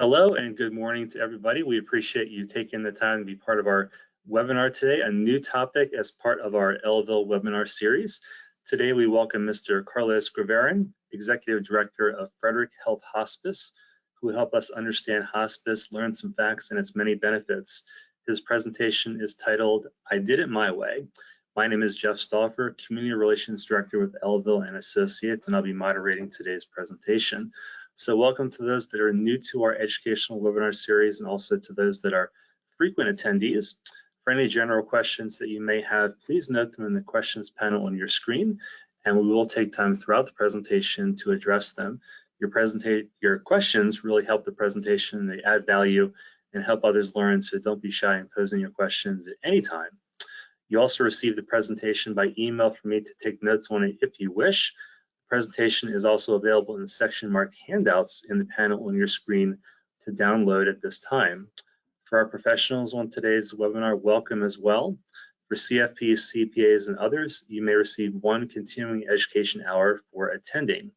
Hello and good morning to everybody. We appreciate you taking the time to be part of our webinar today, a new topic as part of our Elville webinar series. Today we welcome Mr. Carlos Graveran, Executive Director of Frederick Health Hospice, who will help us understand hospice, learn some facts and its many benefits. His presentation is titled, I Did It My Way. My name is Jeff Stauffer, Community Relations Director with Elville and Associates, and I'll be moderating today's presentation. So welcome to those that are new to our educational webinar series and also to those that are frequent attendees. For any general questions that you may have, please note them in the questions panel on your screen, and we will take time throughout the presentation to address them. Your questions really help the presentation, they add value and help others learn, so don't be shy in posing your questions at any time. You also receive the presentation by email from me to take notes on it if you wish. Presentation is also available in the section marked handouts in the panel on your screen to download at this time. For our professionals on today's webinar, welcome as well. For CFPs, CPAs, and others, you may receive one continuing education hour for attending.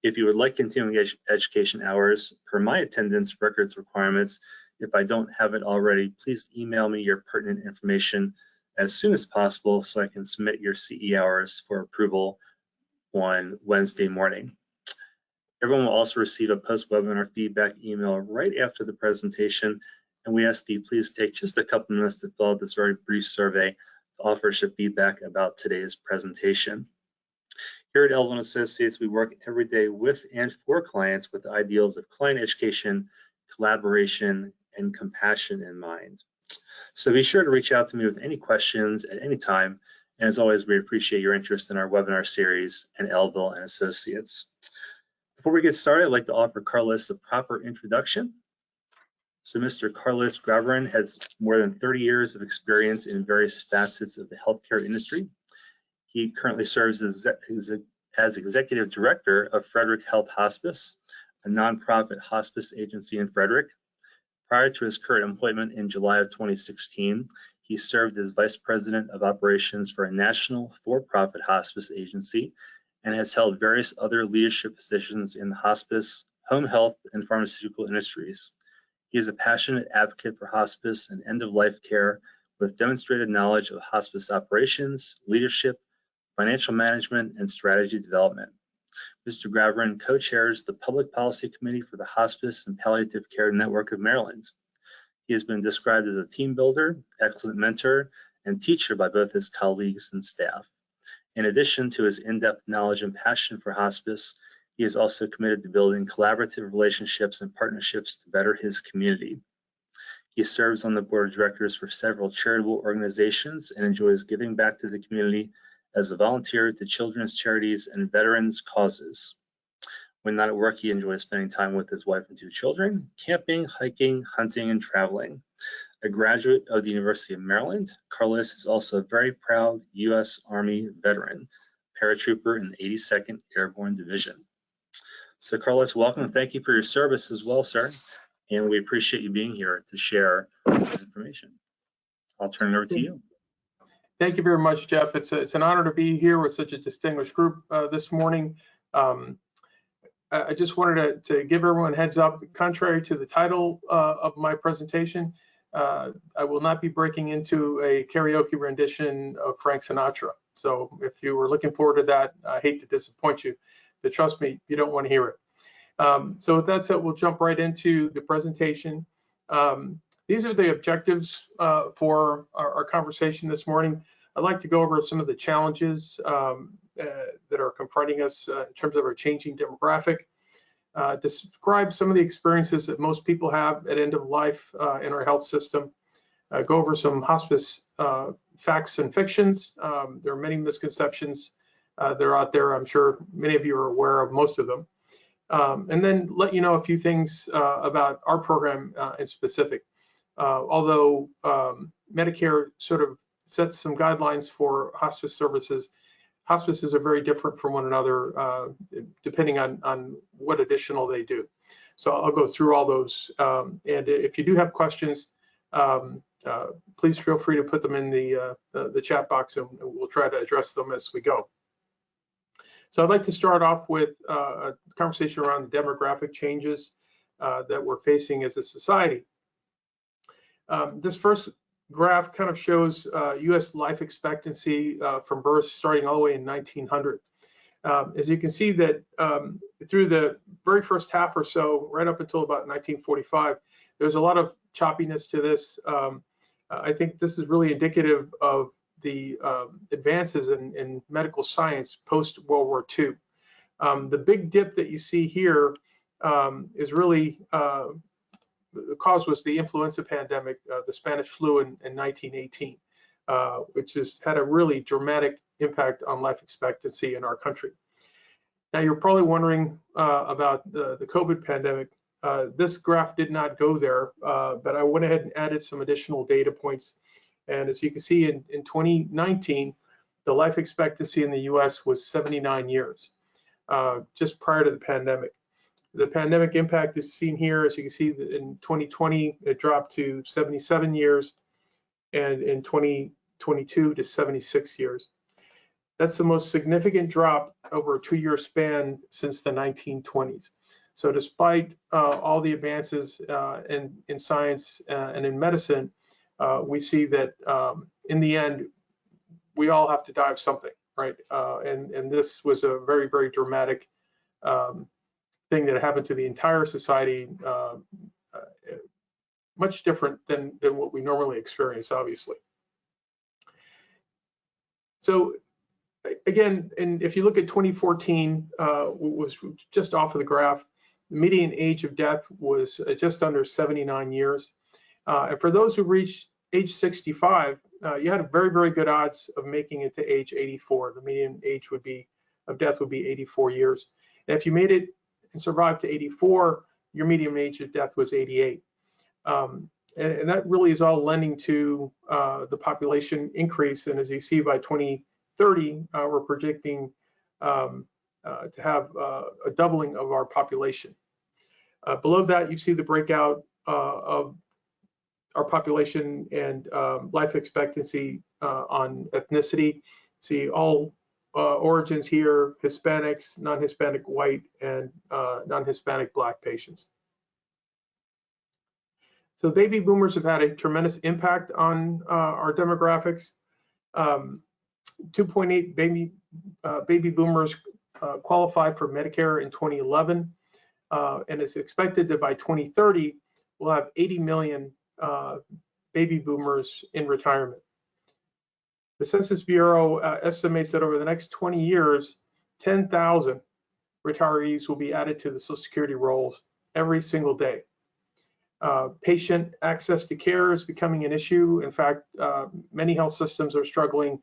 If you would like continuing education hours per my attendance records requirements, if I don't have it already, please email me your pertinent information as soon as possible so I can submit your CE hours for approval on Wednesday morning. Everyone will also receive a post-webinar feedback email right after the presentation, and we ask that you please take just a couple minutes to fill out this very brief survey to offer us your feedback about today's presentation. Here at Elville and Associates, we work every day with and for clients with the ideals of client education, collaboration, and compassion in mind. So be sure to reach out to me with any questions at any time. And as always, we appreciate your interest in our webinar series and Elville and Associates. Before we get started, I'd like to offer Carlos a proper introduction. So Mr. Carlos Graveran has more than 30 years of experience in various facets of the healthcare industry. He currently serves as Executive Director of Frederick Health Hospice, a nonprofit hospice agency in Frederick. Prior to his current employment in July of 2016, he served as Vice President of Operations for a national for-profit hospice agency and has held various other leadership positions in the hospice, home health, and pharmaceutical industries. He is a passionate advocate for hospice and end-of-life care with demonstrated knowledge of hospice operations, leadership, financial management, and strategy development. Mr. Graveran co-chairs the Public Policy Committee for the Hospice and Palliative Care Network of Maryland. He has been described as a team builder, excellent mentor, and teacher by both his colleagues and staff. In addition to his in-depth knowledge and passion for hospice, he is also committed to building collaborative relationships and partnerships to better his community. He serves on the board of directors for several charitable organizations and enjoys giving back to the community as a volunteer to children's charities and veterans causes. When not at work, he enjoys spending time with his wife and two children, camping, hiking, hunting, and traveling. A graduate of the University of Maryland, Carlos is also a very proud U.S. Army veteran, paratrooper in the 82nd Airborne Division. So Carlos, welcome and thank you for your service as well, sir. And we appreciate you being here to share that information. I'll turn it over to you. Thank you very much, Jeff. It's an honor to be here with such a distinguished group this morning. I just wanted to give everyone a heads up. Contrary to the title of my presentation, I will not be breaking into a karaoke rendition of Frank Sinatra. So if you were looking forward to that, I hate to disappoint you, but trust me, you don't want to hear it. So with that said, we'll jump right into the presentation. These are the objectives for our conversation this morning. I'd like to go over some of the challenges that are confronting us in terms of our changing demographic, describe some of the experiences that most people have at end of life in our health system, go over some hospice facts and fictions. There are many misconceptions that are out there. I'm sure many of you are aware of most of them. And then let you know a few things about our program in specific. Although Medicare sort of sets some guidelines for hospice services, hospices are very different from one another depending on what additional they do. So I'll go through all those. And if you do have questions, please feel free to put them in the chat box and we'll try to address them as we go. So I'd like to start off with a conversation around the demographic changes. that we're facing as a society. This first graph kind of shows U.S. life expectancy from birth starting all the way in 1900. As you can see that through the very first half or so, right up until about 1945, there's a lot of choppiness to this. I think this is really indicative of the advances in medical science post-World War II. The big dip that you see here is really, the cause was the influenza pandemic, the Spanish flu in 1918, which has had a really dramatic impact on life expectancy in our country. Now, you're probably wondering about the COVID pandemic. This graph did not go there, but I went ahead and added some additional data points. And as you can see, in 2019, the life expectancy in the US was 79 years, just prior to the pandemic. The pandemic impact is seen here. As you can see, in 2020, it dropped to 77 years, and in 2022 to 76 years. That's the most significant drop over a 2-year span since the 1920s. So despite all the advances in science and in medicine, we see that in the end, we all have to die of something, right? And this was a very, very dramatic thing that happened to the entire society, much different than what we normally experience, obviously. So again, and if you look at 2014, was just off of the graph, the median age of death was just under 79 years. And for those who reached age 65, you had a very, very good odds of making it to age 84. The median age of death would be 84 years. And if you made it and survived to 84, your median age of death was 88. And that really is all lending to the population increase. And as you see, by 2030, we're predicting to have a doubling of our population. Below that, you see the breakout of our population and life expectancy on ethnicity. See all origins here: Hispanics, non-Hispanic white, and non-Hispanic Black patients. So baby boomers have had a tremendous impact on our demographics. 2.8 baby boomers qualified for Medicare in 2011, and it's expected that by 2030, we'll have 80 million baby boomers in retirement. The Census Bureau estimates that over the next 20 years, 10,000 retirees will be added to the Social Security rolls every single day. Patient access to care is becoming an issue. In fact, many health systems are struggling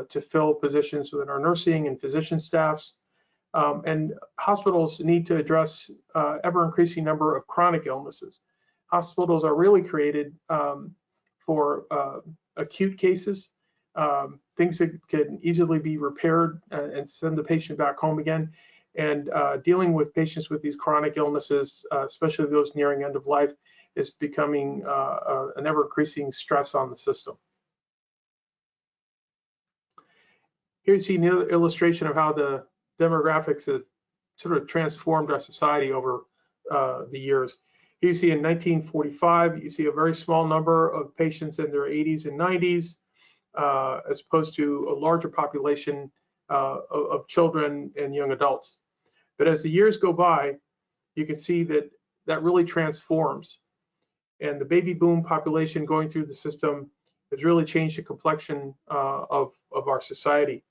to fill positions within our nursing and physician staffs. And hospitals need to address ever-increasing number of chronic illnesses. Hospitals are really created for acute cases, things that can easily be repaired and send the patient back home again. And dealing with patients with these chronic illnesses, especially those nearing end of life, is becoming an ever-increasing stress on the system. Here you see another illustration of how the demographics have sort of transformed our society over the years. Here you see in 1945, you see a very small number of patients in their 80s and 90s, as opposed to a larger population of children and young adults. But as the years go by, you can see that that really transforms. And the baby boom population going through the system has really changed the complexion of our society.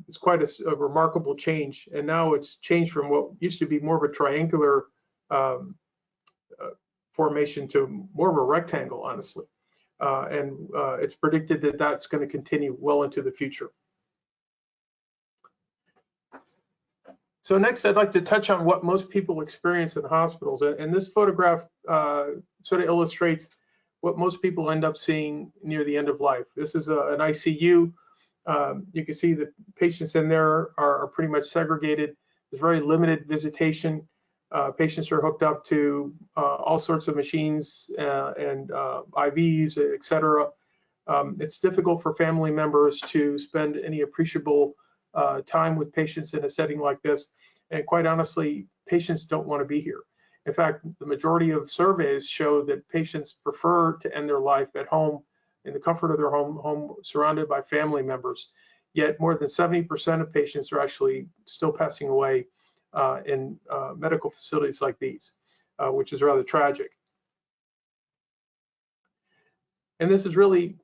It's quite a remarkable change. And now it's changed from what used to be more of a triangular formation to more of a rectangle, honestly. And it's predicted that that's going to continue well into the future. So next, I'd like to touch on what most people experience in hospitals. And this photograph sort of illustrates what most people end up seeing near the end of life. This is an ICU. You can see the patients in there are pretty much segregated. There's very limited visitation. Patients are hooked up to all sorts of machines and IVs, et cetera. It's difficult for family members to spend any appreciable time with patients in a setting like this. And quite honestly, patients don't want to be here. In fact, the majority of surveys show that patients prefer to end their life at home, in the comfort of their home surrounded by family members. Yet more than 70% of patients are actually still passing away in medical facilities like these, which is rather tragic. And this is really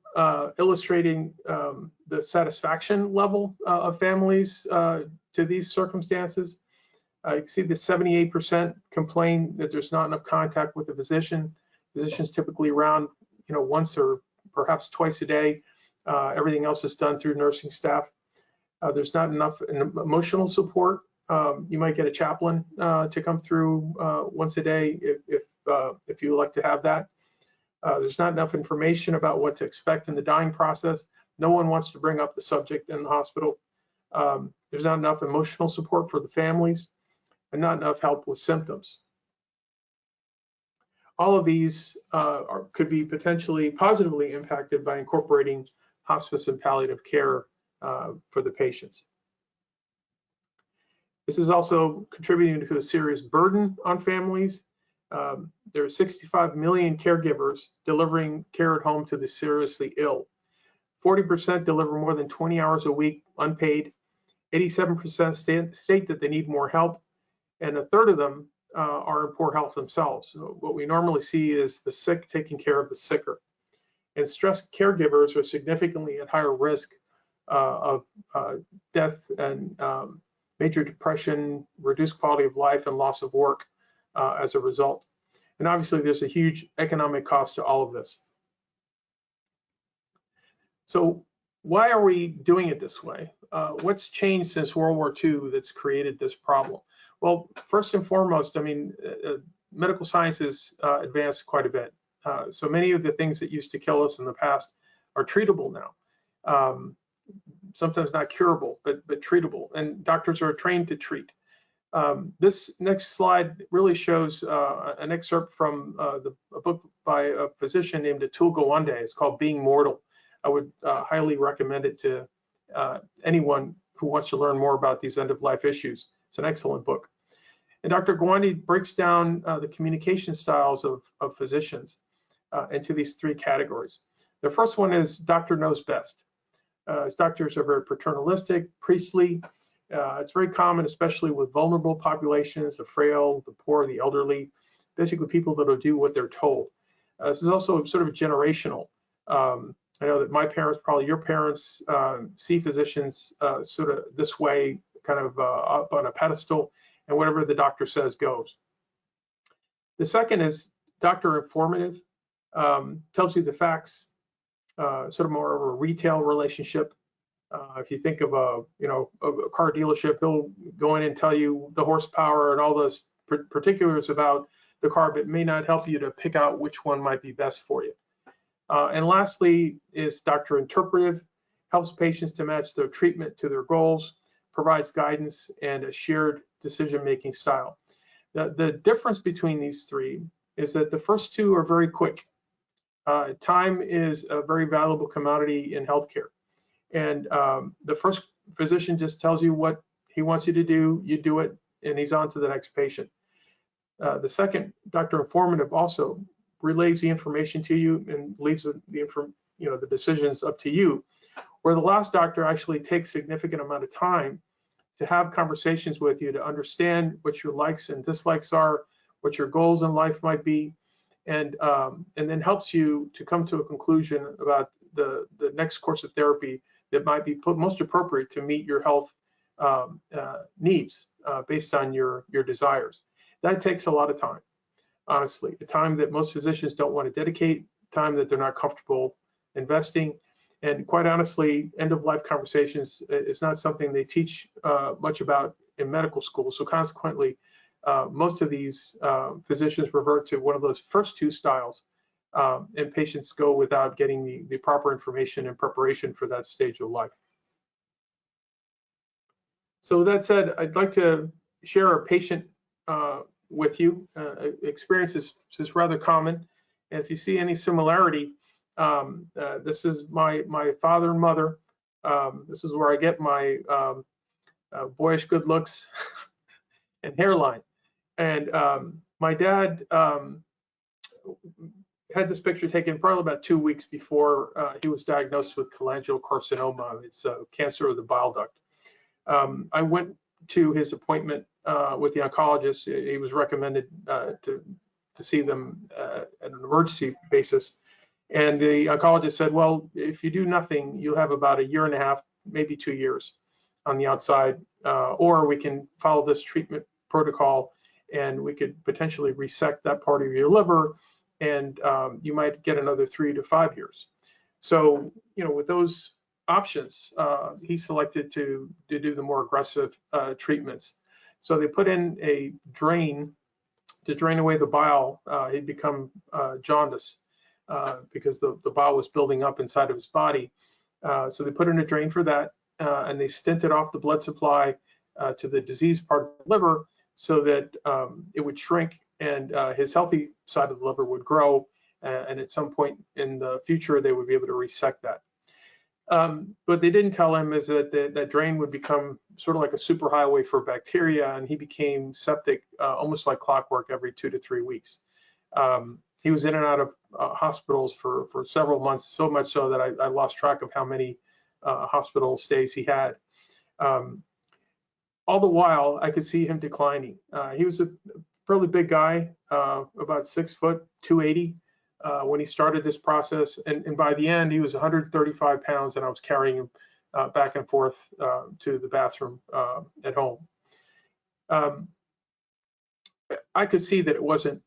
illustrating the satisfaction level of families to these circumstances. You can see that 78% complain that there's not enough contact with the physician. Physicians typically around, once or perhaps twice a day. Everything else is done through nursing staff. There's not enough emotional support. You might get a chaplain to come through once a day if you like to have that. There's not enough information about what to expect in the dying process. No one wants to bring up the subject in the hospital. There's not enough emotional support for the families and not enough help with symptoms. All of these could be potentially positively impacted by incorporating hospice and palliative care for the patients. This is also contributing to a serious burden on families. There are 65 million caregivers delivering care at home to the seriously ill. 40% deliver more than 20 hours a week unpaid. 87% state that they need more help, and a third of them are in poor health themselves. So what we normally see is the sick taking care of the sicker. And stressed caregivers are significantly at higher risk of death and major depression, reduced quality of life, and loss of work as a result. And obviously, there's a huge economic cost to all of this. So why are we doing it this way? What's changed since World War II that's created this problem? Well, first and foremost, medical science has advanced quite a bit. So many of the things that used to kill us in the past are treatable now. Sometimes not curable, but treatable, and doctors are trained to treat. This next slide really shows an excerpt from a book by a physician named Atul Gawande. It's called Being Mortal. I would highly recommend it to anyone who wants to learn more about these end-of-life issues. It's an excellent book. And Dr. Gawande breaks down the communication styles of physicians into these three categories. The first one is doctor knows best. As doctors are very paternalistic, priestly. It's very common, especially with vulnerable populations, the frail, the poor, the elderly, basically people that will do what they're told. This is also sort of generational. I know that my parents, probably your parents, see physicians sort of this way, kind of up on a pedestal, and whatever the doctor says goes. The second is doctor informative, tells you the facts, sort of more of a retail relationship. If you think of a car dealership, he'll go in and tell you the horsepower and all those particulars about the car, but may not help you to pick out which one might be best for you. And lastly is doctor interpretive, helps patients to match their treatment to their goals, provides guidance and a shared decision-making style. The difference between these three is that the first two are very quick. Time is a very valuable commodity in healthcare. And the first physician just tells you what he wants you to do, you do it, and he's on to the next patient. The second, doctor informative, also relays the information to you and leaves the decisions up to you, where the last doctor actually takes significant amount of time to have conversations with you to understand what your likes and dislikes are, what your goals in life might be, and then helps you to come to a conclusion about the next course of therapy that might be most appropriate to meet your health needs based on your desires. That takes a lot of time, honestly, the time that most physicians don't want to dedicate, time that they're not comfortable investing. And quite honestly, end-of-life conversations is not something they teach much about in medical school. So consequently, most of these physicians revert to one of those first two styles, and patients go without getting the proper information and preparation for that stage of life. So with that said, I'd like to share a patient with you. Experience is rather common, and if you see any similarity, this is my father and mother. This is where I get my boyish good looks and hairline. And My dad had this picture taken probably about 2 weeks before he was diagnosed with cholangiocarcinoma. It's a cancer of the bile duct. I went to his appointment with the oncologist. He was recommended to see them at an emergency basis. And the oncologist said, well, if you do nothing, you'll have about 1.5 years, maybe 2 years on the outside, or we can follow this treatment protocol and we could potentially resect that part of your liver, and you might get another 3 to 5 years. So, with those options, he selected to do the more aggressive treatments. So they put in a drain to drain away the bile. He'd become jaundice because the bile was building up inside of his body. So they put in a drain for that, and they stented off the blood supply to the diseased part of the liver so that it would shrink and his healthy side of the liver would grow. And at some point in the future, they would be able to resect that. What they didn't tell him is that that drain would become sort of like a superhighway for bacteria, and he became septic almost like clockwork every 2 to 3 weeks. He was in and out of hospitals for several months, so much so that I lost track of how many hospital stays he had. All the while, I could see him declining. He was a fairly big guy, about 6 foot, 280. When he started this process, and by the end he was 135 pounds, and I was carrying him back and forth to the bathroom at home. I could see that it wasn't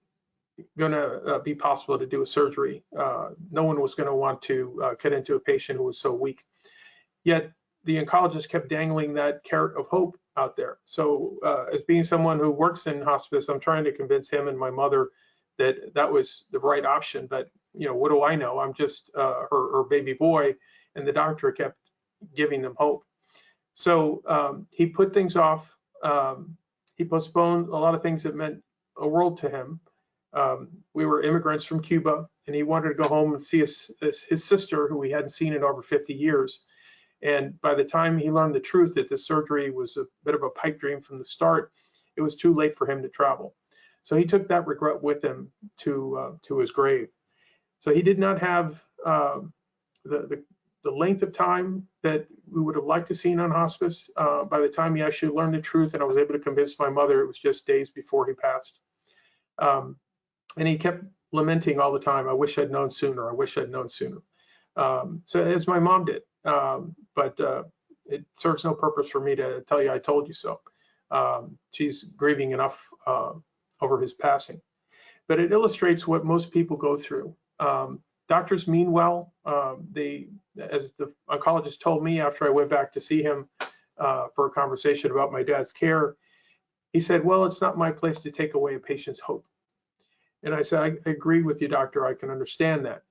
going to be possible to do a surgery. No one was going to want to cut into a patient who was so weak. Yet the oncologist kept dangling that carrot of hope out there. So as being someone who works in hospice, I'm trying to convince him and my mother that was the right option. But what do I know? I'm just her baby boy, and the doctor kept giving them hope. So he put things off. He postponed a lot of things that meant a world to him. We were immigrants from Cuba, and he wanted to go home and see his sister, who he hadn't seen in over 50 years. And by the time he learned the truth that this surgery was a bit of a pipe dream from the start, it was too late for him to travel. So he took that regret with him to his grave. So he did not have the length of time that we would have liked to see on hospice. By the time he actually learned the truth and I was able to convince my mother, it was just days before he passed. And he kept lamenting all the time, I wish I'd known sooner, I wish I'd known sooner. So as my mom did, but it serves no purpose for me to tell you I told you so. She's grieving enough over his passing. But it illustrates what most people go through. Doctors mean well. As the oncologist told me after I went back to see him for a conversation about my dad's care, he said, well, it's not my place to take away a patient's hope. And I said, I agree with you, doctor, I can understand that.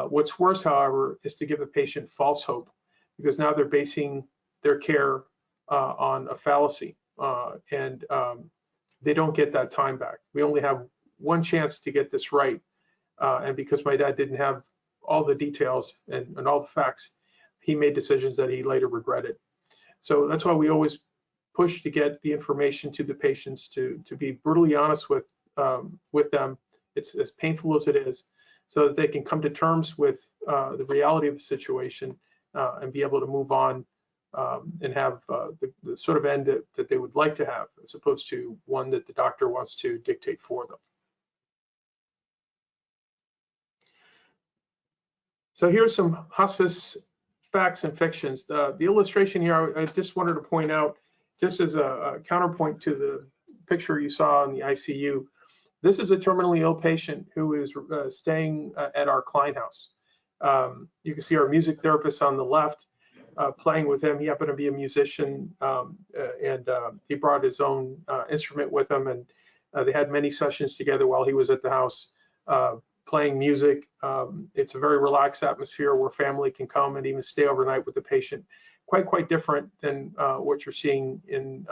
What's worse, however, is to give a patient false hope, because now they're basing their care on a fallacy, and they don't get that time back. We only have one chance to get this right, and because my dad didn't have all the details and all the facts, he made decisions that he later regretted. So that's why we always push to get the information to the patients, to be brutally honest with them. It's as painful as it is, so that they can come to terms with the reality of the situation and be able to move on and have the sort of end that they would like to have, as opposed to one that the doctor wants to dictate for them. So here's some hospice facts and fictions. The illustration here, I just wanted to point out, just as a counterpoint to the picture you saw in the ICU, this is a terminally ill patient who is staying at our Klein house. You can see our music therapist on the left playing with him. He happened to be a musician, and he brought his own instrument with him, and they had many sessions together while he was at the house playing music. It's a very relaxed atmosphere where family can come and even stay overnight with the patient. Quite different than what you're seeing in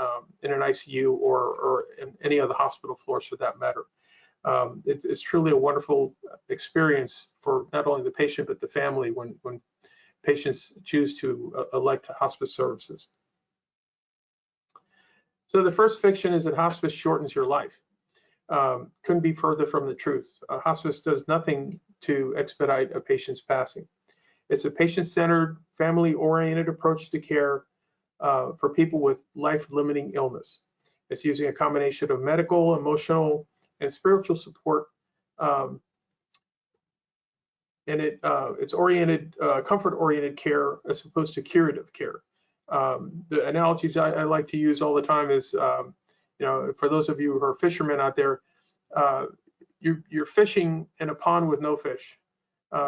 an ICU or in any of the hospital floors for that matter. It's truly a wonderful experience for not only the patient but the family when patients choose to elect hospice services. So the first fiction is that hospice shortens your life. couldn't be further from the truth. Hospice does nothing to expedite a patient's passing. It's a patient-centered, family-oriented approach to care for people with life-limiting illness. It's using a combination of medical, emotional, and spiritual support, and it's oriented, comfort-oriented care as opposed to curative care. The analogies I like to use all the time is, for those of you who are fishermen out there, you're fishing in a pond with no fish.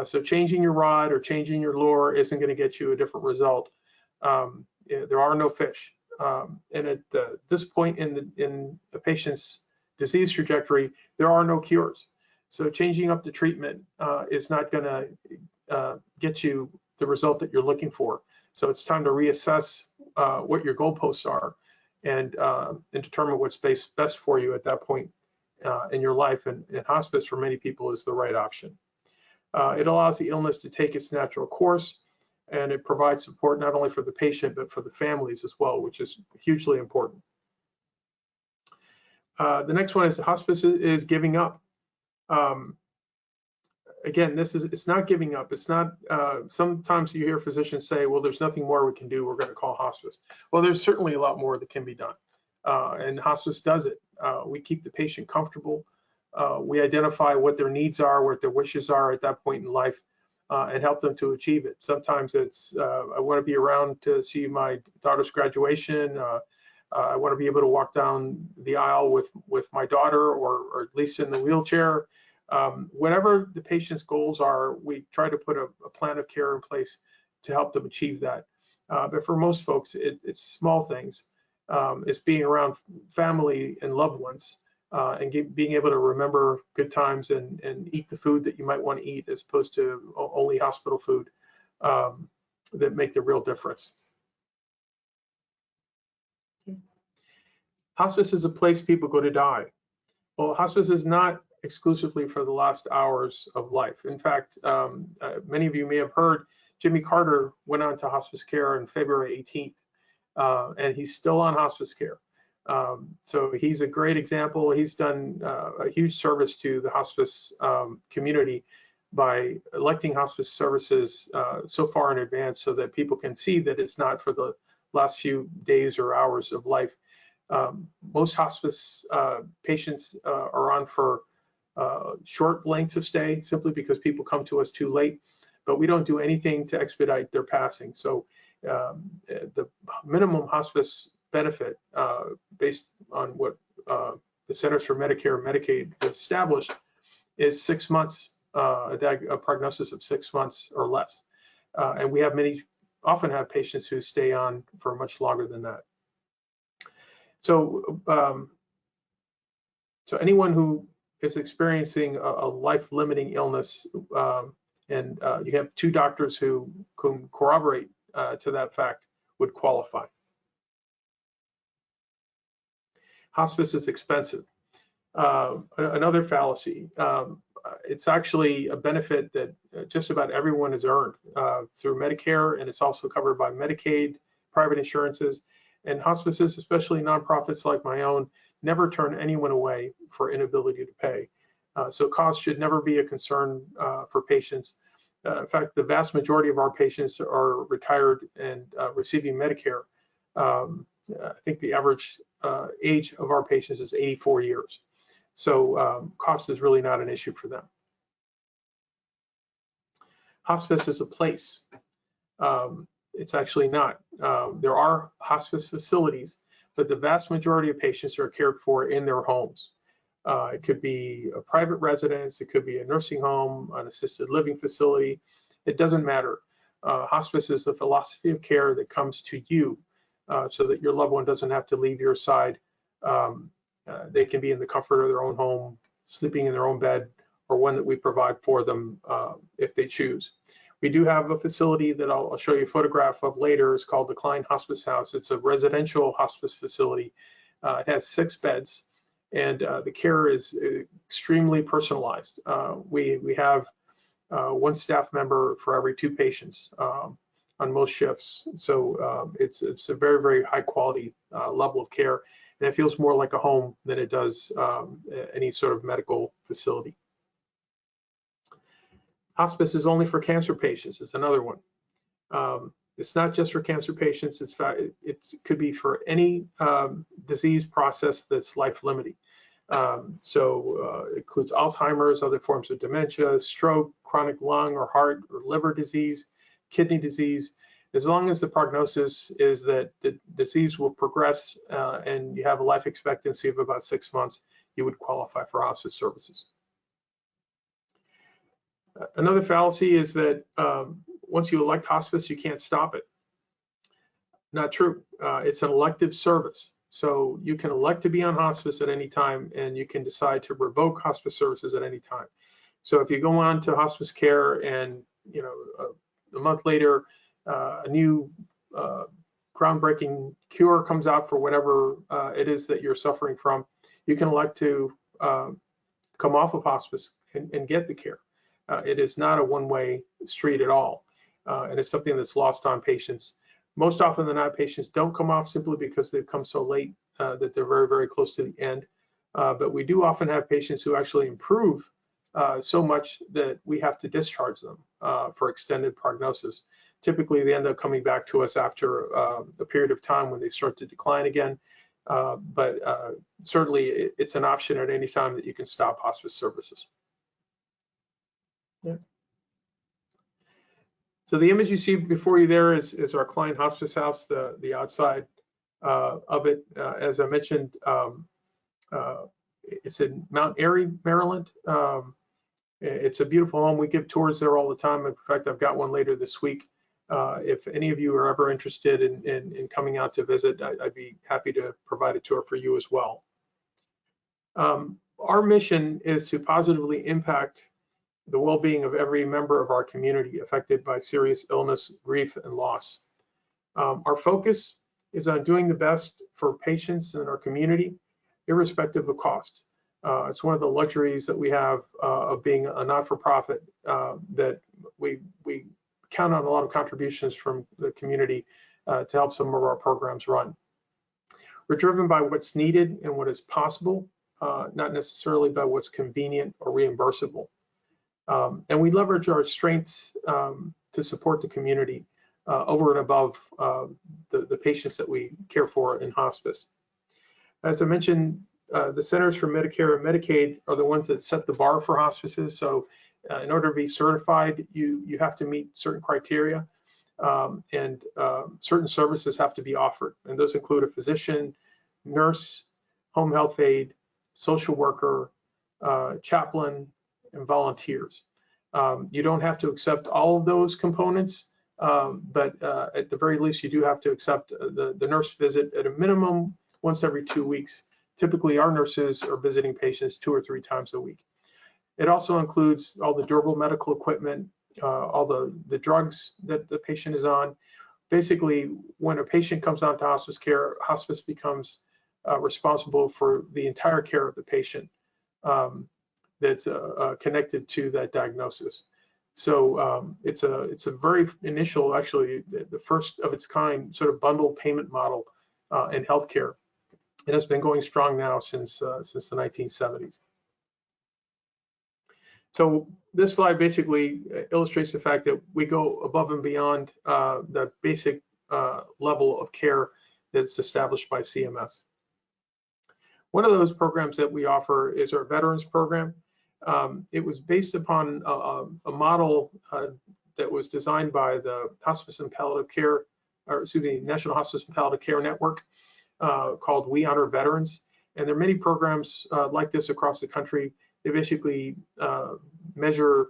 So changing your rod or changing your lure isn't going to get you a different result. There are no fish. And at this point in a patient's disease trajectory, there are no cures. So changing up the treatment is not going to get you the result that you're looking for. So it's time to reassess what your goalposts are and determine what's best for you at that point in your life. And hospice for many people is the right option. It allows the illness to take its natural course, and it provides support not only for the patient, but for the families as well, which is hugely important. The next one is hospice is giving up. Again, it's not giving up. It's not, sometimes you hear physicians say, well, there's nothing more we can do. We're going to call hospice. Well, there's certainly a lot more that can be done. And hospice does it. We keep the patient comfortable. We identify what their needs are, what their wishes are at that point in life, and help them to achieve it. Sometimes it's, I want to be around to see my daughter's graduation. I want to be able to walk down the aisle with my daughter, or at least in the wheelchair. Whatever the patient's goals are, we try to put a plan of care in place to help them achieve that. But for most folks, it's small things. It's being around family and loved ones, and being able to remember good times and eat the food that you might want to eat, as opposed to only hospital food, that make the real difference. Hospice is a place people go to die. Well, hospice is not exclusively for the last hours of life. In fact, many of you may have heard Jimmy Carter went on to hospice care on February 18th, and he's still on hospice care. So he's a great example. He's done a huge service to the hospice community by electing hospice services so far in advance, so that people can see that it's not for the last few days or hours of life. Most hospice patients are on for short lengths of stay, simply because people come to us too late, but we don't do anything to expedite their passing. So the minimum hospice benefit, based on what the Centers for Medicare and Medicaid have established, is 6 months, a prognosis of 6 months or less. And we have often have patients who stay on for much longer than that. So, so anyone who is experiencing a life-limiting illness, and you have two doctors who can corroborate to that fact, would qualify. Hospice is expensive. Another fallacy. It's actually a benefit that just about everyone has earned through Medicare, and it's also covered by Medicaid, private insurances. And hospices, especially nonprofits like my own, never turn anyone away for inability to pay. So cost should never be a concern for patients. In fact, the vast majority of our patients are retired and receiving Medicare. I think the average age of our patients is 84 years. So cost is really not an issue for them. Hospice is a place. It's actually not. There are hospice facilities, but the vast majority of patients are cared for in their homes. It could be a private residence, it could be a nursing home, an assisted living facility. It doesn't matter. Hospice is a philosophy of care that comes to you, so that your loved one doesn't have to leave your side. They can be in the comfort of their own home, sleeping in their own bed, or one that we provide for them if they choose. We do have a facility that I'll show you a photograph of later. It's called the Klein Hospice House. It's a residential hospice facility. It has 6 beds, and the care is extremely personalized. We have 1 staff member for every 2 patients on most shifts. So it's a very, very high quality level of care. and it feels more like a home than it does any sort of medical facility. Hospice is only for cancer patients. It's another one. It's not just for cancer patients. It could be for any disease process that's life-limiting. It includes Alzheimer's, other forms of dementia, stroke, chronic lung or heart or liver disease, kidney disease. As long as the prognosis is that the disease will progress and you have a life expectancy of about 6 months, you would qualify for hospice services. Another fallacy is that once you elect hospice, you can't stop it. Not true. It's an elective service. So you can elect to be on hospice at any time, and you can decide to revoke hospice services at any time. So if you go on to hospice care and a month later, a new groundbreaking cure comes out for whatever it is that you're suffering from, you can elect to come off of hospice and get the care. It is not a one-way street at all, and it's something that's lost on patients. Most often than not, patients don't come off simply because they've come so late that they're very, very close to the end. But we do often have patients who actually improve so much that we have to discharge them for extended prognosis. Typically, they end up coming back to us after a period of time when they start to decline again. But certainly, it's an option at any time that you can stop hospice services. Yeah. So the image you see before you there is our Klein Hospice House, the outside of it. As I mentioned, it's in Mount Airy, Maryland. It's a beautiful home. We give tours there all the time. In fact, I've got one later this week. If any of you are ever interested in coming out to visit, I'd be happy to provide a tour for you as well. Our mission is to positively impact the well-being of every member of our community affected by serious illness, grief, and loss. Our focus is on doing the best for patients in our community, irrespective of cost. It's one of the luxuries that we have of being a not-for-profit, that we count on a lot of contributions from the community to help some of our programs run. We're driven by what's needed and what is possible, not necessarily by what's convenient or reimbursable. And we leverage our strengths to support the community over and above the patients that we care for in hospice. As I mentioned, the Centers for Medicare and Medicaid are the ones that set the bar for hospices. So in order to be certified, you have to meet certain criteria, and certain services have to be offered. And those include a physician, nurse, home health aide, social worker, chaplain, and volunteers. You don't have to accept all of those components, but at the very least, you do have to accept the nurse visit at a minimum once every 2 weeks. Typically, our nurses are visiting patients 2 or 3 times a week. It also includes all the durable medical equipment, all the drugs that the patient is on. Basically, when a patient comes on to hospice care, hospice becomes responsible for the entire care of the patient that's connected to that diagnosis. So it's a very initial, actually the first of its kind sort of bundled payment model in healthcare. It has been going strong now since the 1970s. So this slide basically illustrates the fact that we go above and beyond the basic level of care that's established by CMS. One of those programs that we offer is our Veterans Program. It was based upon a model that was designed by the Hospice and Palliative Care, or excuse me, National Hospice and Palliative Care Network, called We Honor Veterans. And there are many programs like this across the country. They basically measure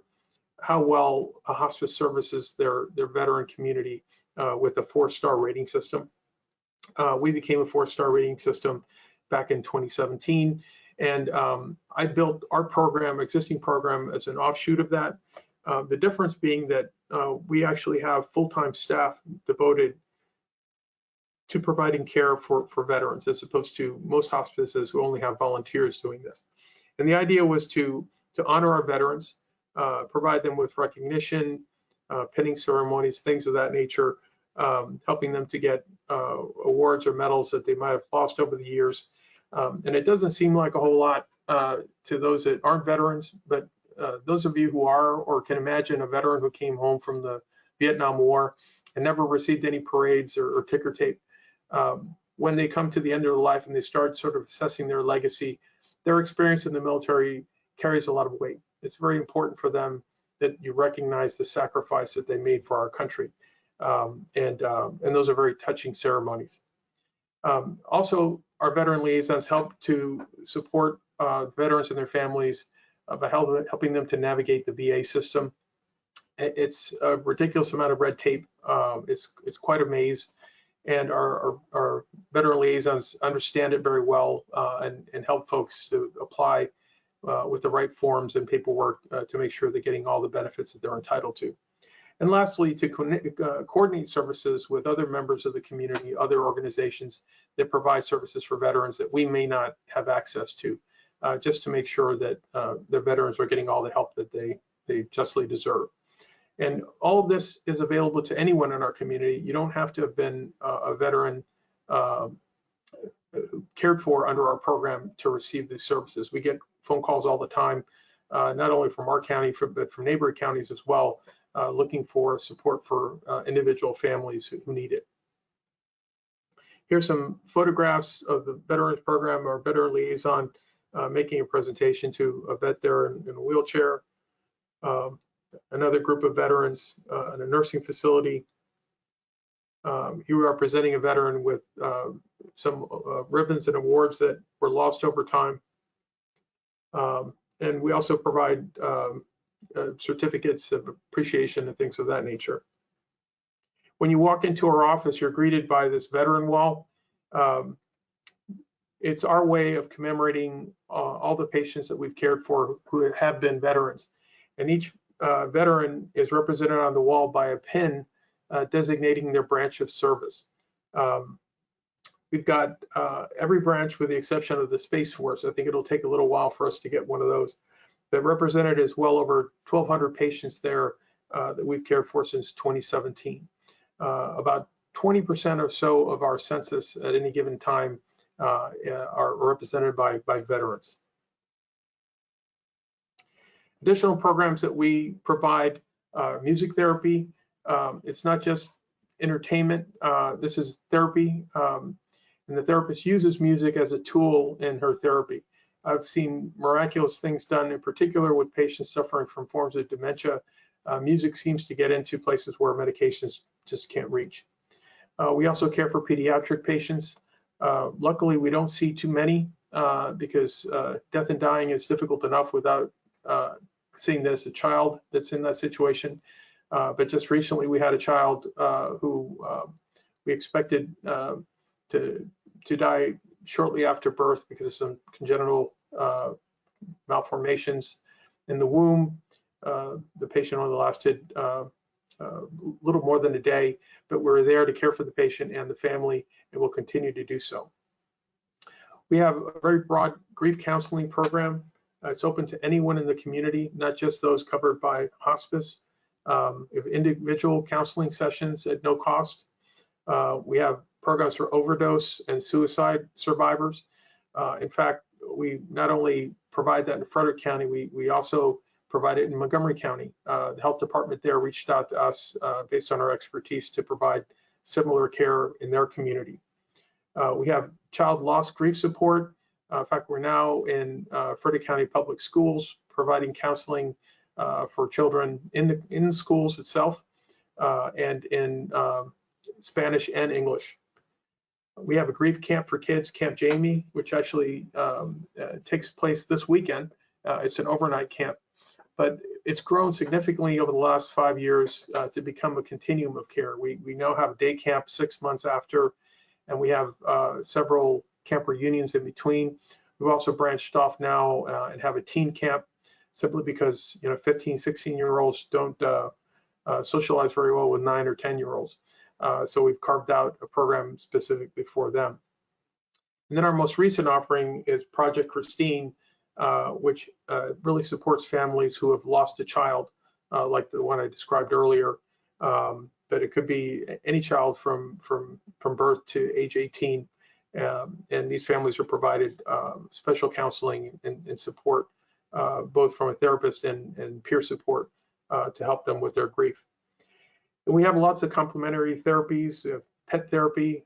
how well a hospice services their veteran community with a 4-star rating system. We became a 4-star rating system back in 2017. And I built our program, existing program, as an offshoot of that. The difference being that we actually have full-time staff devoted to providing care for veterans, as opposed to most hospices who only have volunteers doing this. And the idea was to honor our veterans, provide them with recognition, pinning ceremonies, things of that nature, helping them to get awards or medals that they might have lost over the years. And it doesn't seem like a whole lot to those that aren't veterans, but those of you who are or can imagine a veteran who came home from the Vietnam War and never received any parades or ticker tape, when they come to the end of their life and they start sort of assessing their legacy, their experience in the military carries a lot of weight. It's very important for them that you recognize the sacrifice that they made for our country. And those are very touching ceremonies. Also, our veteran liaisons help to support veterans and their families by helping them to navigate the VA system. It's a ridiculous amount of red tape. It's quite a maze, and our veteran liaisons understand it very well and help folks to apply with the right forms and paperwork to make sure they're getting all the benefits that they're entitled to. And lastly, to coordinate services with other members of the community, other organizations that provide services for veterans that we may not have access to, just to make sure that the veterans are getting all the help that they justly deserve. And all of this is available to anyone in our community. You don't have to have been a veteran cared for under our program to receive these services. We get phone calls all the time, not only from our county, but from neighboring counties as well, looking for support for individual families who need it. Here's some photographs of the Veterans Program or Veteran Liaison making a presentation to a vet there in a wheelchair. Another group of veterans in a nursing facility. Here we are presenting a veteran with some ribbons and awards that were lost over time. And we also provide certificates of appreciation and things of that nature. When you walk into our office, you're greeted by this veteran wall. It's our way of commemorating all the patients that we've cared for who have been veterans. And each veteran is represented on the wall by a pin designating their branch of service. We've got every branch with the exception of the Space Force. I think it'll take a little while for us to get one of those. That represented is well over 1,200 patients there that we've cared for since 2017. About 20% or so of our census at any given time are represented by veterans. Additional programs that we provide, music therapy. It's not just entertainment, this is therapy, and the therapist uses music as a tool in her therapy. I've seen miraculous things done, in particular with patients suffering from forms of dementia. Music seems to get into places where medications just can't reach. We also care for pediatric patients. Luckily, we don't see too many because death and dying is difficult enough without seeing that as a child that's in that situation. But just recently, we had a child who we expected to die shortly after birth because of some congenital malformations in the womb. The patient only lasted a little more than a day, but we're there to care for the patient and the family, and we'll continue to do so. We have a very broad grief counseling program. It's open to anyone in the community, not just those covered by hospice. We have individual counseling sessions at no cost. We have programs for overdose and suicide survivors. In fact, we not only provide that in Frederick County, we also provide it in Montgomery County. The health department there reached out to us based on our expertise to provide similar care in their community. We have child loss grief support. In fact, we're now in Frederick County Public Schools providing counseling for children in the schools itself and in Spanish and English. We have a grief camp for kids, Camp Jamie, which actually takes place this weekend. It's an overnight camp, but it's grown significantly over the last 5 years to become a continuum of care. We now have a day camp 6 months after, and we have several camp reunions in between. We've also branched off now and have a teen camp, simply because 15, 16-year-olds don't socialize very well with 9 or 10-year-olds. So we've carved out a program specifically for them. And then our most recent offering is Project Christine, which really supports families who have lost a child, like the one I described earlier. but it could be any child from birth to age 18. And these families are provided special counseling and support, both from a therapist and peer support to help them with their grief. And we have lots of complementary therapies. We have pet therapy,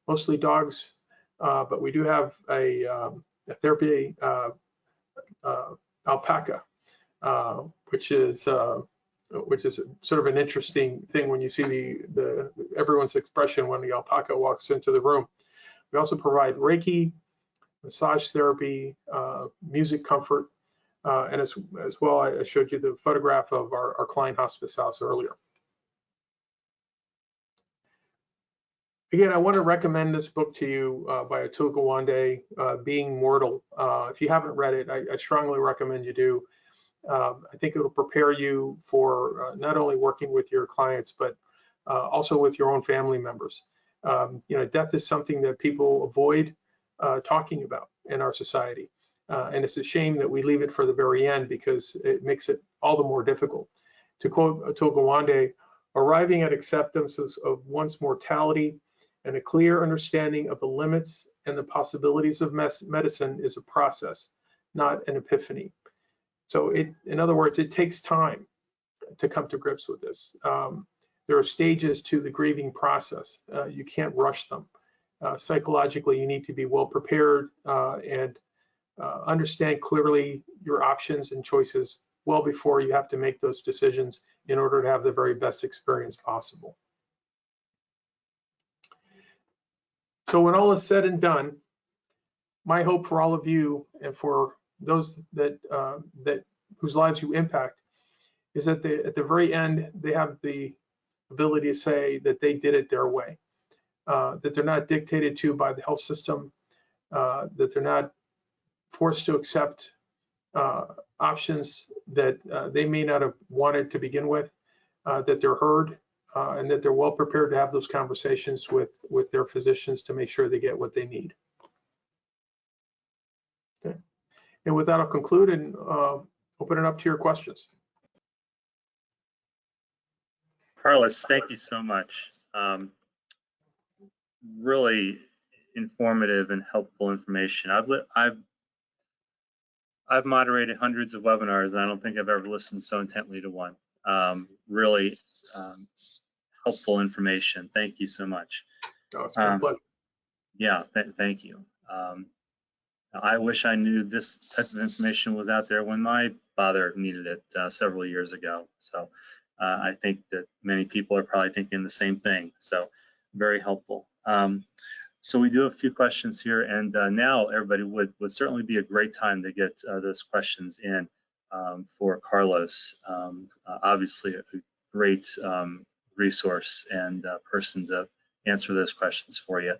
mostly dogs, but we do have a therapy, alpaca, which is sort of an interesting thing when you see everyone's expression when the alpaca walks into the room. We also provide Reiki, massage therapy, music comfort, and as well, I showed you the photograph of our client hospice house earlier. Again, I want to recommend this book to you by Atul Gawande, Being Mortal. If you haven't read it, I strongly recommend you do. I think it'll prepare you for not only working with your clients, but also with your own family members. Death is something that people avoid talking about in our society. And it's a shame that we leave it for the very end because it makes it all the more difficult. To quote Atul Gawande, arriving at acceptance of one's mortality and a clear understanding of the limits and the possibilities of medicine is a process, not an epiphany. So in other words, it takes time to come to grips with this. There are stages to the grieving process. You can't rush them. Psychologically, you need to be well prepared and understand clearly your options and choices well before you have to make those decisions in order to have the very best experience possible. So when all is said and done, my hope for all of you and for those whose lives you impact is that at the very end, they have the ability to say that they did it their way, that they're not dictated to by the health system, that they're not forced to accept options that they may not have wanted to begin with, that they're heard, and that they're well prepared to have those conversations with their physicians to make sure they get what they need. Okay. And with that, I'll conclude and open it up to your questions. Carlos, thank you so much. Really informative and helpful information. I've moderated hundreds of webinars, and I don't think I've ever listened so intently to one. Really helpful information. Thank you so much. Oh, it's been a pleasure. Yeah, thank you. I wish I knew this type of information was out there when my father needed it several years ago. So I think that many people are probably thinking the same thing. So very helpful. So we do have a few questions here, and now everybody would certainly be a great time to get those questions in for Carlos. Obviously a great resource and person to answer those questions for you.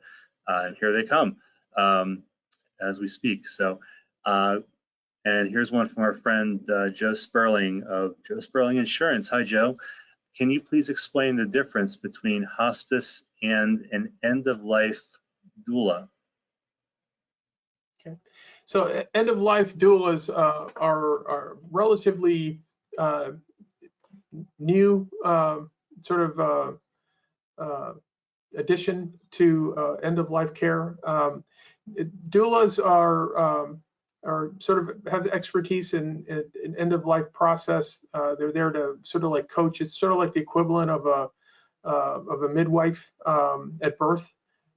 And here they come as we speak. So, and here's one from our friend Joe Sperling of Joe Sperling Insurance. Hi, Joe. Can you please explain the difference between hospice and an end-of-life doula? Okay, so end-of-life doulas are relatively new sort of addition to end-of-life care. Doulas are sort of have expertise in end-of-life process. They're there to sort of like coach. It's sort of like the equivalent of a midwife at birth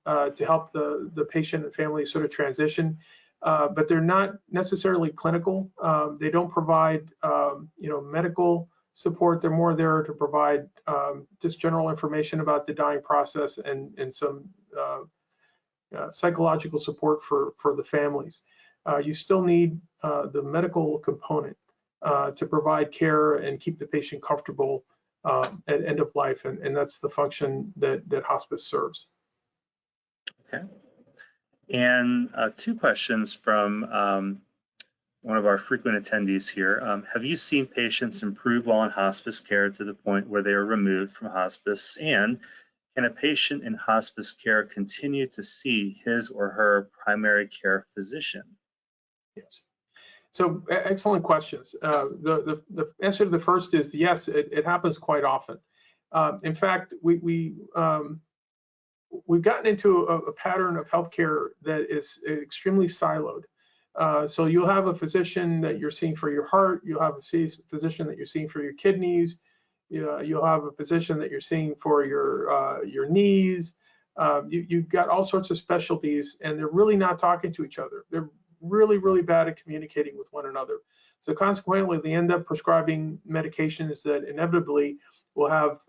to help the patient and family sort of transition. But they're not necessarily clinical. They don't provide medical support. They're more there to provide just general information about the dying process and some psychological support for the families. You still need the medical component to provide care and keep the patient comfortable at end of life, and that's the function that hospice serves. Okay. And two questions from one of our frequent attendees here. Have you seen patients improve while in hospice care to the point where they are removed from hospice? And can a patient in hospice care continue to see his or her primary care physician? Yes. So excellent questions. The answer to the first is yes, it happens quite often. In fact, we've gotten into a pattern of healthcare that is extremely siloed. So you'll have a physician that you're seeing for your heart, you'll have a physician that you're seeing for your kidneys, you'll have a physician that you're seeing for your knees. You've got all sorts of specialties, and they're really not talking to each other. They're really, really bad at communicating with one another. So consequently, they end up prescribing medications that inevitably will have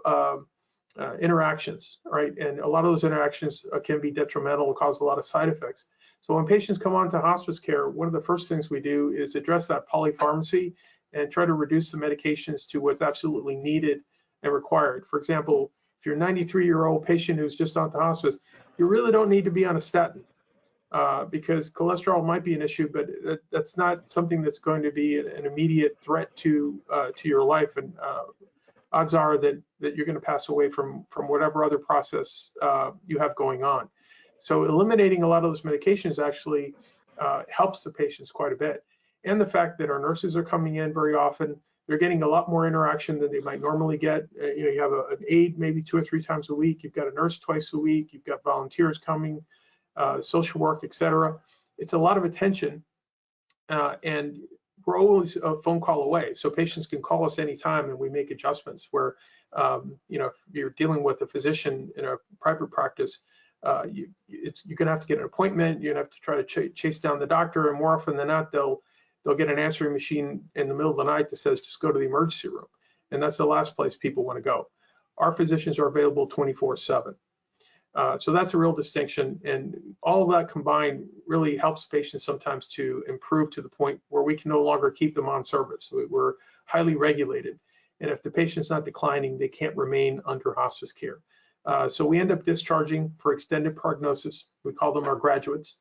interactions, right? And a lot of those interactions can be detrimental, cause a lot of side effects. So when patients come on to hospice care, one of the first things we do is address that polypharmacy and try to reduce the medications to what's absolutely needed and required. For example, if you're a 93-year-old patient who's just on to hospice, you really don't need to be on a statin because cholesterol might be an issue, but that's not something that's going to be an immediate threat to your life. And odds are that you're going to pass away from whatever other process you have going on. So eliminating a lot of those medications actually helps the patients quite a bit. And the fact that our nurses are coming in very often, they're getting a lot more interaction than they might normally get. You have an aide maybe 2 or 3 times a week. You've got a nurse twice a week. You've got volunteers coming, social work, etc. It's a lot of attention, and we're always a phone call away. So patients can call us anytime, and we make adjustments. Where if you're dealing with a physician in a private practice, you're going to have to get an appointment. You're going to have to try to chase down the doctor, and more often than not, they'll get an answering machine in the middle of the night that says, just go to the emergency room. And that's the last place people want to go. Our physicians are available 24/7. So that's a real distinction. And all of that combined really helps patients sometimes to improve to the point where we can no longer keep them on service. We're highly regulated. And if the patient's not declining, they can't remain under hospice care. So we end up discharging for extended prognosis. We call them our graduates.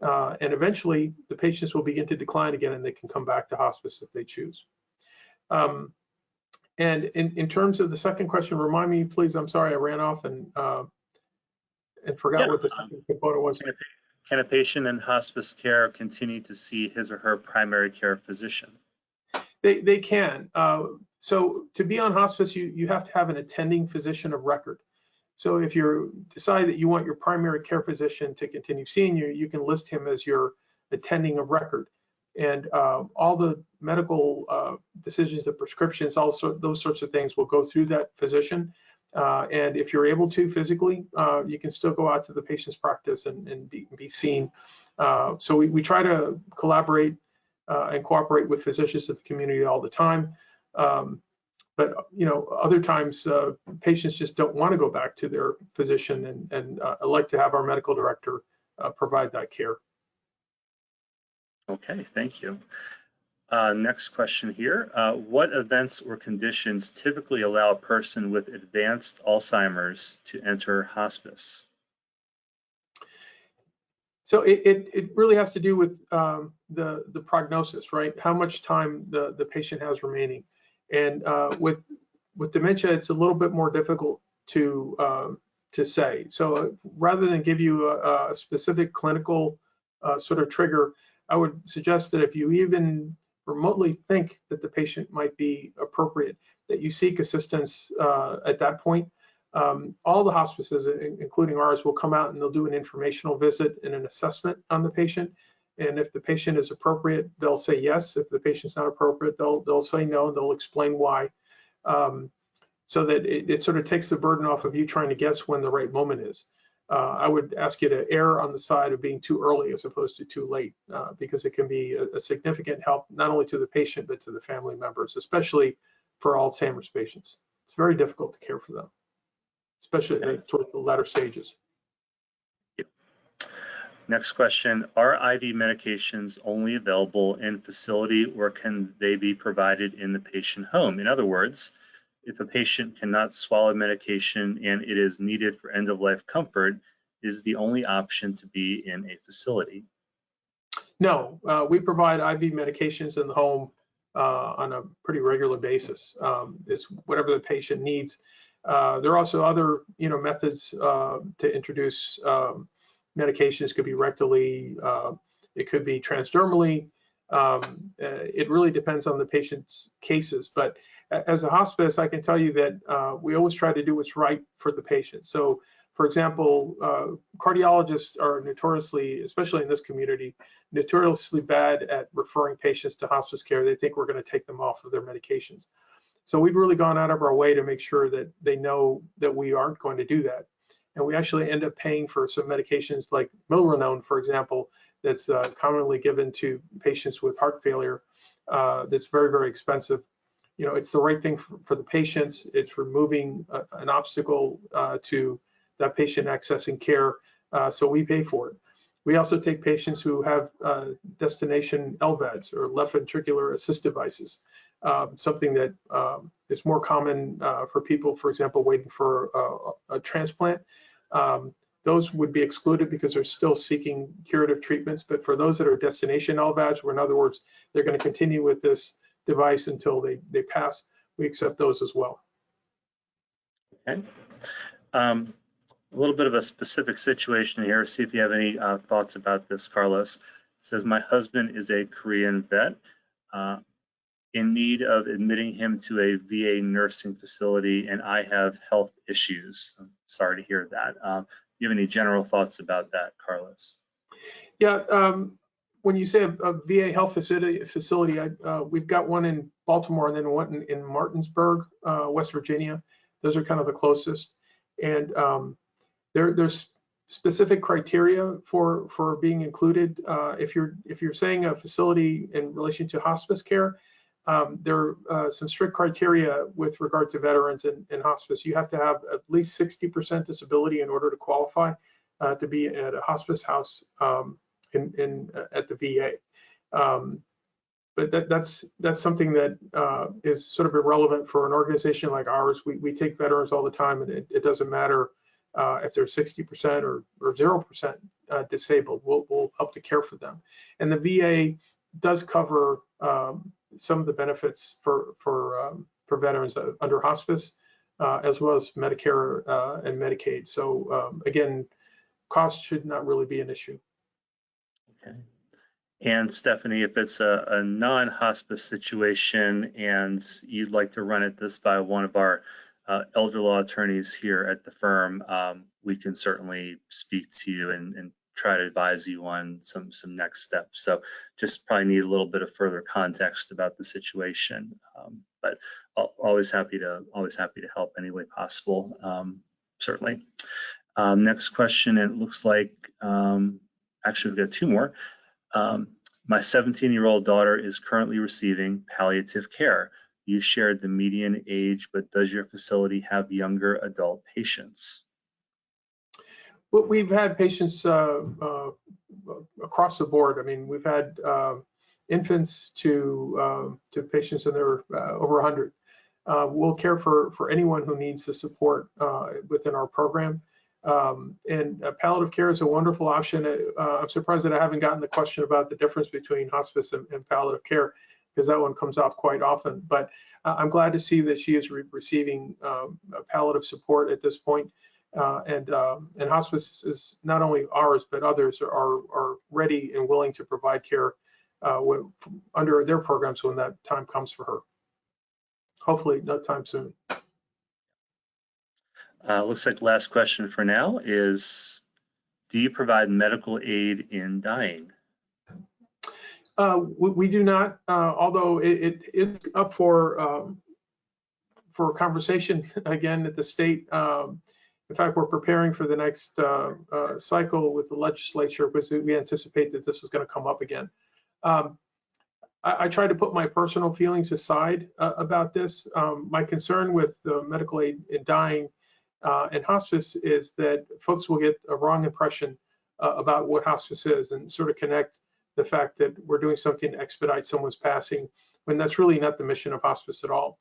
And eventually the patients will begin to decline again, and they can come back to hospice if they choose. And in terms of the second question, remind me, please. I'm sorry, I ran off and forgot what the second component was. Can a patient in hospice care continue to see his or her primary care physician? They can. So to be on hospice, you have to have an attending physician of record. So if you decide that you want your primary care physician to continue seeing you, you can list him as your attending of record. And all the medical decisions, the prescriptions, also those sorts of things will go through that physician. And if you're able to physically, you can still go out to the patient's practice and be seen. So we try to collaborate and cooperate with physicians of the community all the time. But other times patients just don't want to go back to their physician and like to have our medical director provide that care. Okay, thank you. Next question here. What events or conditions typically allow a person with advanced Alzheimer's to enter hospice? So it really has to do with the prognosis, right? How much time the patient has remaining. And with dementia, it's a little bit more difficult to say. So rather than give you a specific clinical sort of trigger, I would suggest that if you even remotely think that the patient might be appropriate, that you seek assistance at that point. All the hospices, including ours, will come out and they'll do an informational visit and an assessment on the patient. And if the patient is appropriate, they'll say yes. If the patient's not appropriate, they'll say no. They'll explain why, so that it sort of takes the burden off of you trying to guess when the right moment is. I would ask you to err on the side of being too early as opposed to too late, because it can be a significant help not only to the patient but to the family members, especially for Alzheimer's patients. It's very difficult to care for them, especially toward the latter stages. Next question, are IV medications only available in facility, or can they be provided in the patient home? In other words, if a patient cannot swallow medication and it is needed for end-of-life comfort, is the only option to be in a facility? No, we provide IV medications in the home on a pretty regular basis. It's whatever the patient needs. There are also other methods to introduce medications. Could be rectally, it could be transdermally. It really depends on the patient's cases. But as a hospice, I can tell you that we always try to do what's right for the patient. So, for example, cardiologists are notoriously, especially in this community, notoriously bad at referring patients to hospice care. They think we're going to take them off of their medications. So we've really gone out of our way to make sure that they know that we aren't going to do that. And we actually end up paying for some medications like milrinone, for example, that's commonly given to patients with heart failure. That's very, very expensive. You know, it's the right thing for the patients. It's removing an obstacle to that patient accessing care, so we pay for it. We also take patients who have destination LVADs, or left ventricular assist devices, something that is more common for people, for example, waiting for a transplant. Those would be excluded because they're still seeking curative treatments. But for those that are destination LVADs, where in other words, they're going to continue with this device until they pass, we accept those as well. Okay. A little bit of a specific situation here. See if you have any thoughts about this, Carlos. It says, my husband is a Korean vet in need of admitting him to a VA nursing facility, and I have health issues. I'm sorry to hear that. Do you have any general thoughts about that, Carlos? Yeah, when you say a VA health facility, we've got one in Baltimore and then one in Martinsburg, West Virginia. Those are kind of the closest. And there's specific criteria for being included. If you're saying a facility in relation to hospice care, there are some strict criteria with regard to veterans in hospice. You have to have at least 60% disability in order to qualify to be at a hospice house at the VA. But that's something that is sort of irrelevant for an organization like ours. We take veterans all the time, and it doesn't matter if they're 60% or 0% disabled. We'll help to care for them. And the VA does cover some of the benefits for veterans under hospice, as well as Medicare and Medicaid. So again, cost should not really be an issue. Okay. And Stephanie, if it's a non-hospice situation and you'd like to run this by one of our elder law attorneys here at the firm, we can certainly speak to you and try to advise you on some next steps. So just probably need a little bit of further context about the situation, but always happy to help any way possible, certainly. Next question, and it looks like actually we've got two more. My 17-year-old daughter is currently receiving palliative care. You shared the median age, but does your facility have younger adult patients? Well, we've had patients across the board. I mean, we've had infants to patients that are over 100. We'll care for anyone who needs the support within our program. And palliative care is a wonderful option. I'm surprised that I haven't gotten the question about the difference between hospice and palliative care, because that one comes off quite often. But I'm glad to see that she is receiving palliative support at this point. And hospice is not only ours, but others are ready and willing to provide care under their programs when that time comes for her. Hopefully, no time soon. Looks like the last question for now is, do you provide medical aid in dying? We do not, although it is up for conversation again at the state. In fact, we're preparing for the next cycle with the legislature, because we anticipate that this is going to come up again. I try to put my personal feelings aside about this. My concern with medical aid in dying and hospice is that folks will get a wrong impression about what hospice is, and sort of connect the fact that we're doing something to expedite someone's passing, when that's really not the mission of hospice at all.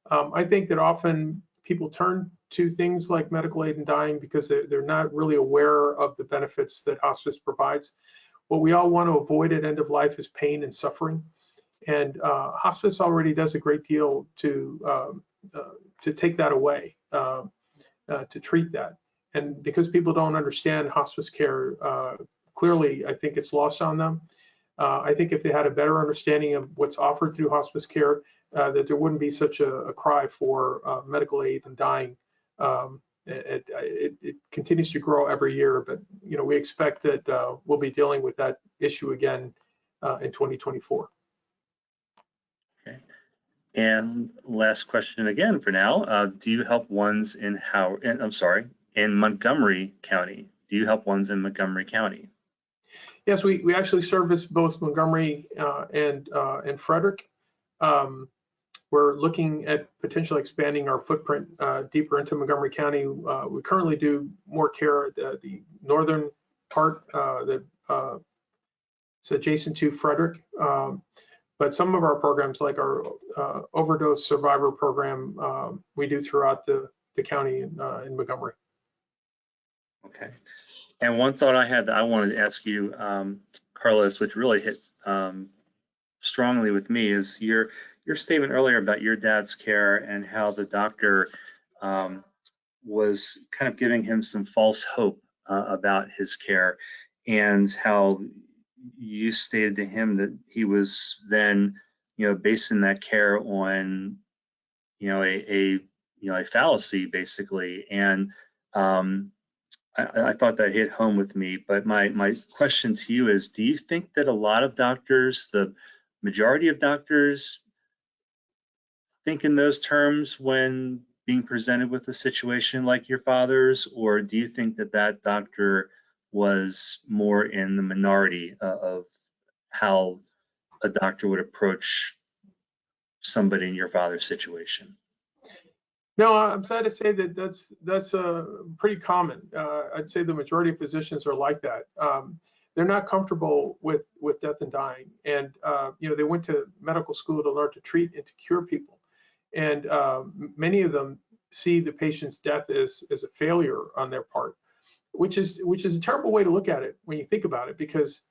I think that often people turn to things like medical aid in dying because they're not really aware of the benefits that hospice provides. What we all want to avoid at end of life is pain and suffering. And hospice already does a great deal to take that away, to treat that. And because people don't understand hospice care, clearly I think it's lost on them. I think if they had a better understanding of what's offered through hospice care, that there wouldn't be such a cry for medical aid and dying. It continues to grow every year, but we expect that we'll be dealing with that issue again in 2024. Okay. And last question again for now. Do you help ones in in Montgomery County? Do you help ones in Montgomery County? Yes, we actually service both Montgomery and Frederick. We're looking at potentially expanding our footprint deeper into Montgomery County. We currently do more care at the northern part that's adjacent to Frederick. But some of our programs, like our overdose survivor program, we do throughout the county in Montgomery. Okay. And one thought I had that I wanted to ask you, Carlos, which really hit strongly with me, is your statement earlier about your dad's care and how the doctor was kind of giving him some false hope about his care, and how you stated to him that he was then, basing that care on, a fallacy basically. And I thought that hit home with me. But my question to you is, do you think that a lot of doctors, the majority of doctors, think in those terms when being presented with a situation like your father's, or do you think that that doctor was more in the minority of how a doctor would approach somebody in your father's situation? No, I'm sad to say that that's pretty common. I'd say the majority of physicians are like that. They're not comfortable with death and dying, and they went to medical school to learn to treat and to cure people, and many of them see the patient's death as a failure on their part, which is a terrible way to look at it when you think about it, because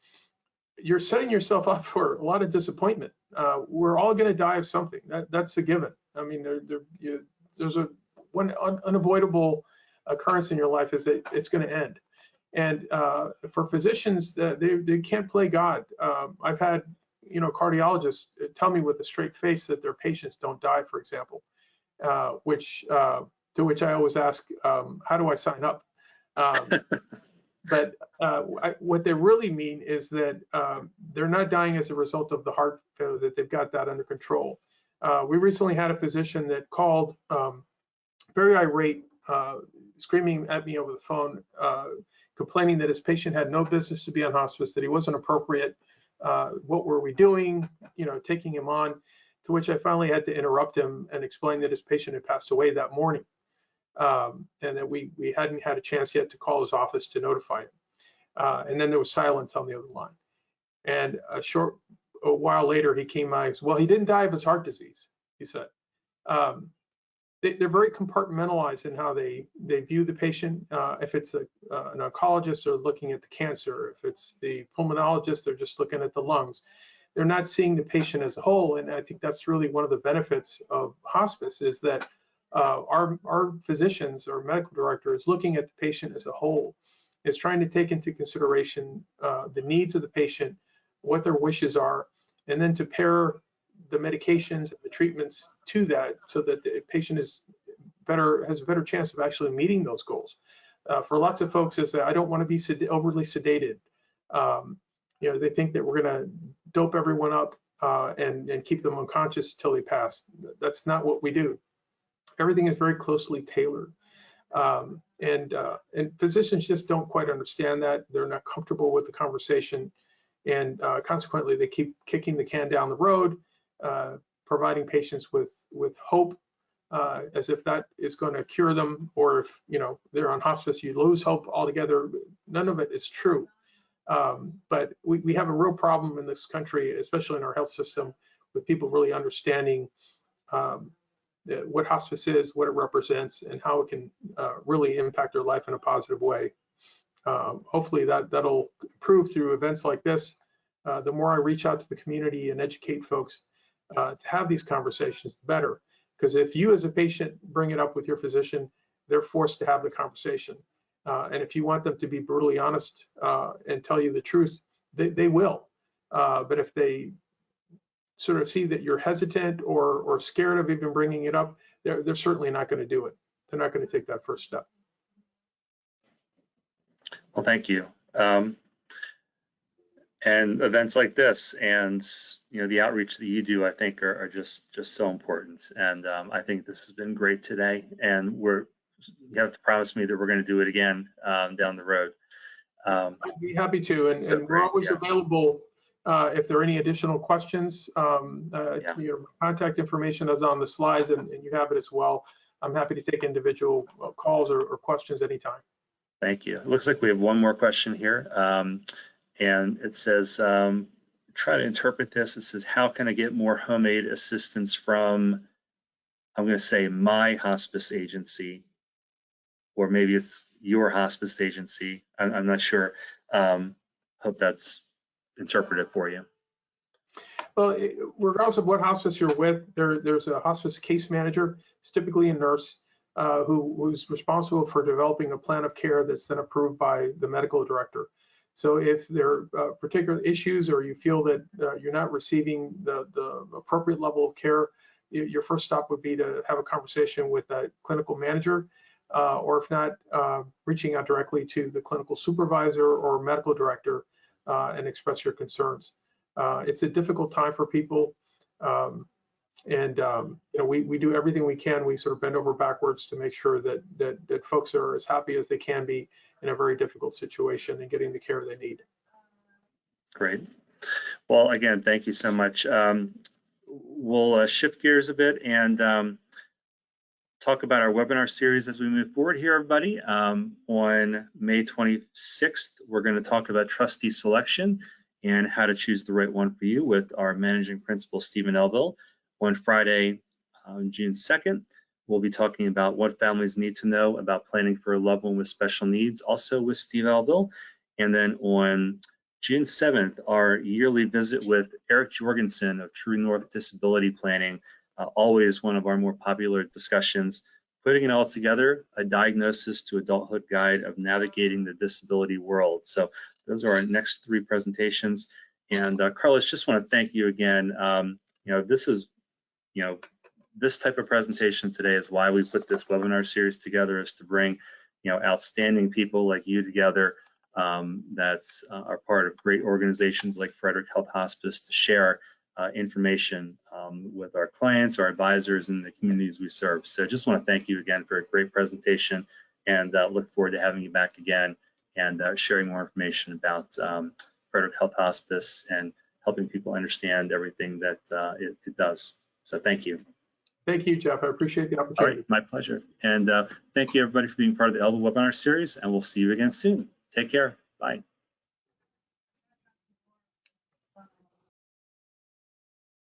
you're setting yourself up for a lot of disappointment. We're all going to die of something. That's a given. I mean, there's one unavoidable occurrence in your life is that it's going to end. And for physicians, they can't play God. I've had cardiologists tell me with a straight face that their patients don't die, for example, to which I always ask, how do I sign up? But what they really mean is that they're not dying as a result of the heart failure, that they've got that under control. We recently had a physician that called very irate, screaming at me over the phone, complaining that his patient had no business to be on hospice, that he wasn't appropriate. What were we doing, taking him on? To which I finally had to interrupt him and explain that his patient had passed away that morning, and that we hadn't had a chance yet to call his office to notify him. And then there was silence on the other line. And a while later, he came by. Well, he didn't die of his heart disease, he said. They're very compartmentalized in how they view the patient. If it's an oncologist, they're looking at the cancer. If it's the pulmonologist, they're just looking at the lungs. They're not seeing the patient as a whole. And I think that's really one of the benefits of hospice, is that our physicians, our medical director, is looking at the patient as a whole, is trying to take into consideration the needs of the patient, what their wishes are, and then to pair the medications and the treatments to that, so that the patient has a better chance of actually meeting those goals. For lots of folks, is that I don't want to be overly sedated. They think that we're going to dope everyone up and keep them unconscious till they pass. That's not what we do. Everything is very closely tailored. And physicians just don't quite understand that. They're not comfortable with the conversation. And consequently, they keep kicking the can down the road, providing patients with hope, as if that is going to cure them, or if they're on hospice, you lose hope altogether. None of it is true. But we have a real problem in this country, especially in our health system, with people really understanding what hospice is, what it represents, and how it can really impact their life in a positive way. Hopefully that'll improve through events like this. The more I reach out to the community and educate folks to have these conversations, the better. Because if you as a patient bring it up with your physician, they're forced to have the conversation. And if you want them to be brutally honest and tell you the truth, they will. But if they sort of see that you're hesitant or scared of even bringing it up, they're certainly not going to do it. They're not going to take that first step. Well, thank you. And events like this and the outreach that you do, I think are just so important. And I think this has been great today. And you have to promise me that we're going to do it again down the road. I'd be happy to, and we're always available if there are any additional questions. Your contact information is on the slides, and you have it as well. I'm happy to take individual calls or questions anytime. Thank you. It looks like we have one more question here. And it says, try to interpret this. It says, how can I get more homemade assistance from, I'm going to say my hospice agency, or maybe it's your hospice agency. I'm not sure. Hope that's interpreted for you. Well, regardless of what hospice you're with, there's a hospice case manager. It's typically a nurse who's responsible for developing a plan of care that's then approved by the medical director. So if there are particular issues or you feel that you're not receiving the appropriate level of care, your first stop would be to have a conversation with a clinical manager, or if not, reaching out directly to the clinical supervisor or medical director and express your concerns. It's a difficult time for people, and we do everything we can. We sort of bend over backwards to make sure that folks are as happy as they can be in a very difficult situation and getting the care they need. Great. Well, again, thank you so much. We'll shift gears a bit and talk about our webinar series as we move forward here, everybody. On May 26th, we're going to talk about trustee selection and how to choose the right one for you with our managing principal, Stephen Elville. On Friday, June 2nd, we'll be talking about what families need to know about planning for a loved one with special needs, also with Steve Elville. And then on June 7th, our yearly visit with Eric Jorgensen of True North Disability Planning, always one of our more popular discussions, putting it all together, a diagnosis to adulthood guide of navigating the disability world. So those are our next three presentations. And Carlos, just want to thank you again. This type of presentation today is why we put this webinar series together, is to bring outstanding people like you together that's are part of great organizations like Frederick Health Hospice to share information with our clients, our advisors, and the communities we serve. So just want to thank you again for a great presentation, and look forward to having you back again and sharing more information about Frederick Health Hospice and helping people understand everything that it does. So thank you. Thank you, Jeff. I appreciate the opportunity. All right, my pleasure. And thank you, everybody, for being part of the Elville webinar series, and we'll see you again soon. Take care. Bye.